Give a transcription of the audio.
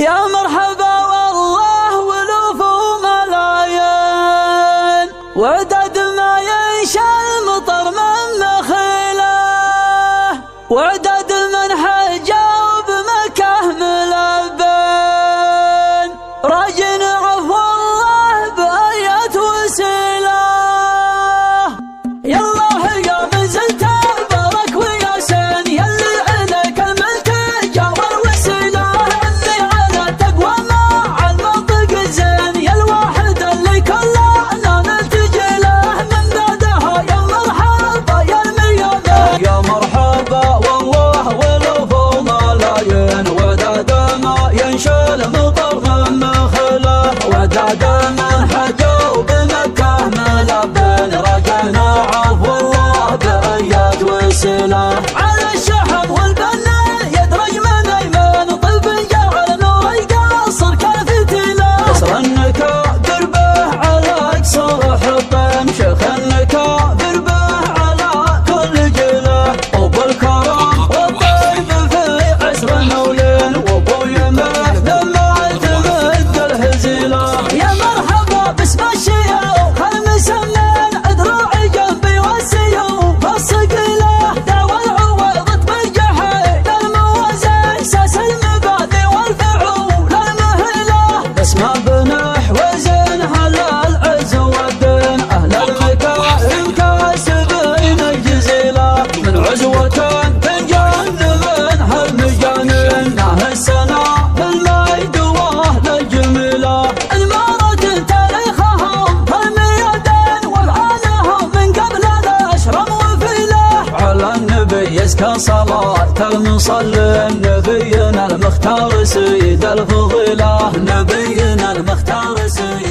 يا مرحبا والله ولوف وملايين، وعدد ما ينشا المطر من مخيله، وعدد من حجا بمكة ملبين، راجن عفو الله بآية وسيله. يلا يا مزلت بارك وياسين، يلي عليك الملتجى والوسيله، اللي على تقوى مع المنطق الزين، يا الواحد اللي كلنا نلتجي له، من بعدها يا مرحبا يا الميامين. يا مرحبا والله ولوف وملايين، وداد ما ينشا المطر من مخله، وداد من حجوا بمكة ملبين، رجعنا عفو الله بآيات وسيله. على الشحم والبنا يدرج من ايمان، طيب جعل نور القصر كفتيله، قصر النكابر به على قصر حطين، شيخ النكابر به على كل جيله، وبالكرم والطيب في عسر النولين، وابو يمه لما تمد الهزيله. يا مرحبا باسم الشيوخ المسنين، ادراعي جنبي والسيوف الصقيله، دعوى العويضة بالجحيم الموازين، ساس المبادئ والفعول المهيله. باسم بنح وزين هلا العز والدين، اهل المكارم كاسبين الجزيله، من عزوة تنجن منها المجانين، ناه السنة الميد واهل الجميله. المارد تاريخهم الميادين، وافعالهم من قبل الاشرم وفيله. على النبي يزكى صلاة المصلين، نبينا المختار سيد الفضيلة، نبينا المختار سيد